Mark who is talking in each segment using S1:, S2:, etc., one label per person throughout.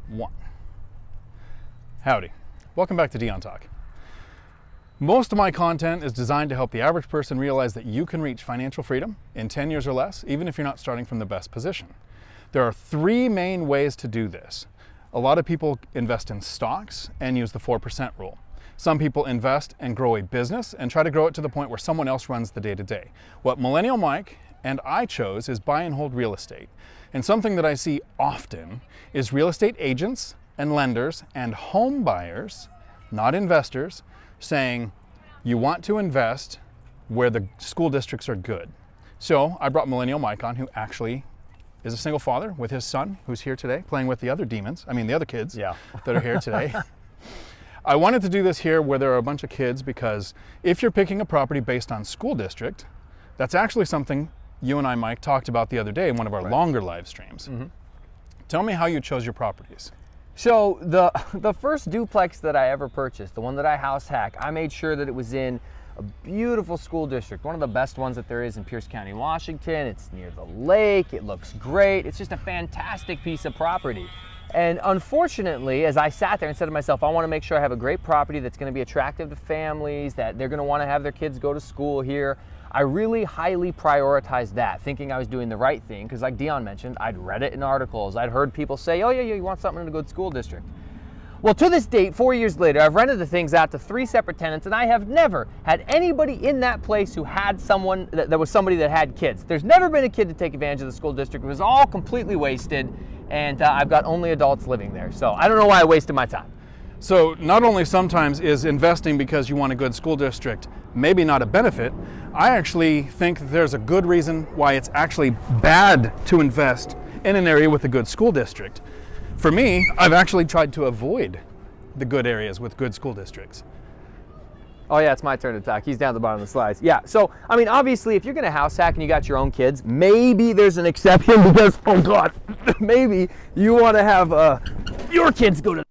S1: 1. Howdy. Welcome back to Dion Talk. Most of my content is designed to help the average person realize that you can reach financial freedom in 10 years or less, even if you're not starting from the best position. There are 3 main ways to do this. A lot of people invest in stocks and use the 4% rule. Some people invest and grow a business and try to grow it to the point where someone else runs the day-to-day. What Millennial Mike and I chose is buy and hold real estate. And something that I see often is real estate agents and lenders and home buyers, not investors, saying you want to invest where the school districts are good. So I brought Millennial Mike on, who actually is a single father with his son, who's here today playing with the other demons, the other kids that are here today. I wanted to do this here where there are a bunch of kids, because if you're picking a property based on school district, that's actually something you and I, Mike, talked about the other day in one of our longer live streams. Tell me how you chose your properties.
S2: So the first duplex that I ever purchased, the one that I house hack, I made sure that it was in a beautiful school district, one of the best ones that there is in Pierce County, Washington. It's near the lake, it looks great. It's just a fantastic piece of property. And unfortunately, as I sat there and said to myself, I want to make sure I have a great property that's going to be attractive to families, that they're going to want to have their kids go to school here, I really highly prioritized that, thinking I was doing the right thing, because like Dion mentioned, I'd read it in articles, I'd heard people say, oh yeah, you want something in a good school district. Well, to this date, 4 years later, I've rented the things out to 3 separate tenants, and I have never had anybody in that place who had someone, that was somebody that had kids. There's never been a kid to take advantage of the school district. It was all completely wasted, and I've got only adults living there. So I don't know why I wasted my time.
S1: So not only sometimes is investing because you want a good school district maybe not a benefit, I actually think that there's a good reason why it's actually bad to invest in an area with a good school district. For me, I've actually tried to avoid the good areas with good school districts.
S2: Oh yeah, it's my turn to talk. He's down at the bottom of the slides. Yeah, so, obviously, if you're gonna house hack and you got your own kids, maybe there's an exception because, oh God, maybe you wanna have your kids go to.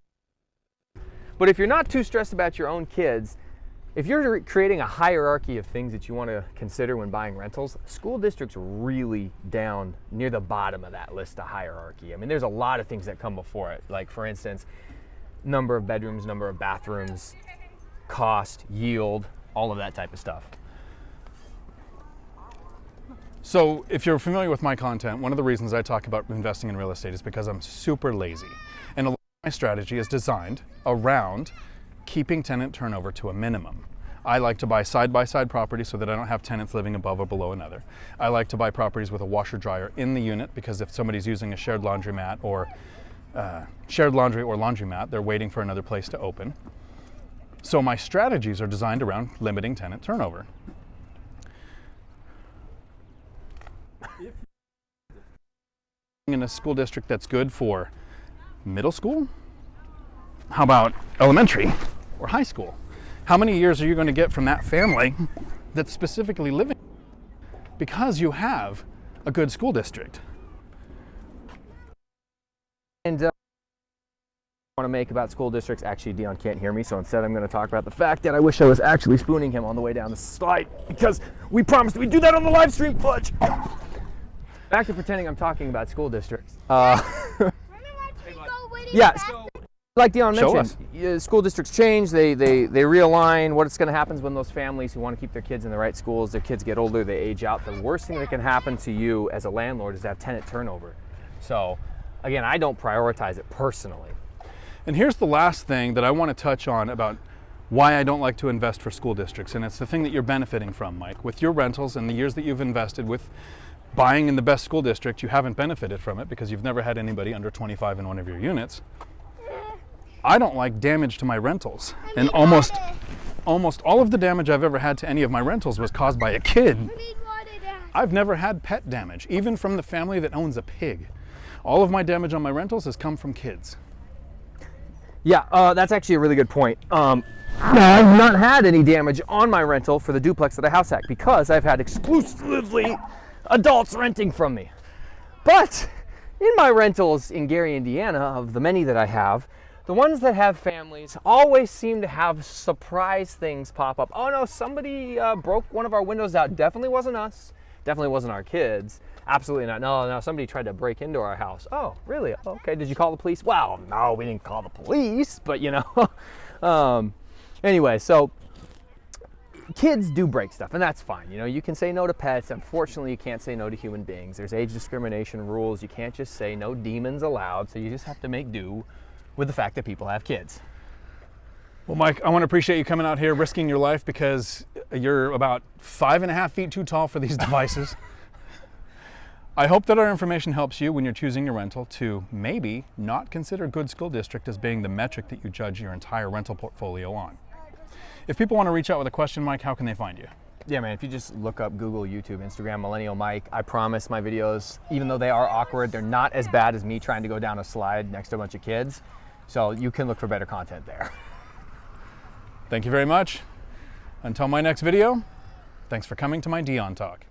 S2: But if you're not too stressed about your own kids, if you're creating a hierarchy of things that you want to consider when buying rentals, school districts really down near the bottom of that list of hierarchy. There's a lot of things that come before it. Like, for instance, number of bedrooms, number of bathrooms, cost, yield, all of that type of stuff.
S1: So if you're familiar with my content, one of the reasons I talk about investing in real estate is because I'm super lazy. And a lot of my strategy is designed around keeping tenant turnover to a minimum. I like to buy side-by-side properties so that I don't have tenants living above or below another. I like to buy properties with a washer dryer in the unit, because if somebody's using a shared laundromat or laundromat, they're waiting for another place to open. So my strategies are designed around limiting tenant turnover. In a school district that's good for middle school, how about elementary or high school? How many years are you going to get from that family that's specifically living because you have a good school district?
S2: And I want to make about school districts, actually Dion can't hear me, so instead I'm going to talk about the fact that I wish I was actually spooning him on the way down the slide, because we promised we'd do that on the live stream, fudge! Back to pretending I'm talking about school districts. Yeah. Like Dion mentioned, school districts change, they realign. What's going to happen is when those families who want to keep their kids in the right schools, their kids get older, they age out, the worst thing that can happen to you as a landlord is to have tenant turnover. So, again, I don't prioritize it personally.
S1: And here's the last thing that I want to touch on about why I don't like to invest for school districts, and it's the thing that you're benefiting from, Mike. With your rentals and the years that you've invested with buying in the best school district, you haven't benefited from it because you've never had anybody under 25 in one of your units. I don't like damage to my rentals, and almost all of the damage I've ever had to any of my rentals was caused by a kid. I've never had pet damage, even from the family that owns a pig. All of my damage on my rentals has come from kids.
S2: Yeah, that's actually a really good point. I've not had any damage on my rental for the duplex that I house hack because I've had exclusively adults renting from me. But in my rentals in Gary, Indiana, of the many that I have, the ones that have families always seem to have surprise things pop up. Oh no, somebody broke one of our windows out. Definitely wasn't us. Definitely wasn't our kids. Absolutely not. No, somebody tried to break into our house. Oh, really? Okay, did you call the police? Well, no, we didn't call the police, but you know. Anyway, so kids do break stuff, and that's fine. You know, you can say no to pets. Unfortunately, you can't say no to human beings. There's age discrimination rules. You can't just say no demons allowed, so you just have to make do with the fact that people have kids.
S1: Well, Mike, I want to appreciate you coming out here, risking your life, because you're about 5.5 feet too tall for these devices. I hope that our information helps you when you're choosing your rental to maybe not consider good school district as being the metric that you judge your entire rental portfolio on. If people want to reach out with a question, Mike, how can they find you?
S2: Yeah, man, if you just look up Google, YouTube, Instagram, Millennial Mike, I promise my videos, even though they are awkward, they're not as bad as me trying to go down a slide next to a bunch of kids. So you can look for better content there.
S1: Thank you very much. Until my next video, thanks for coming to my Dion Talk.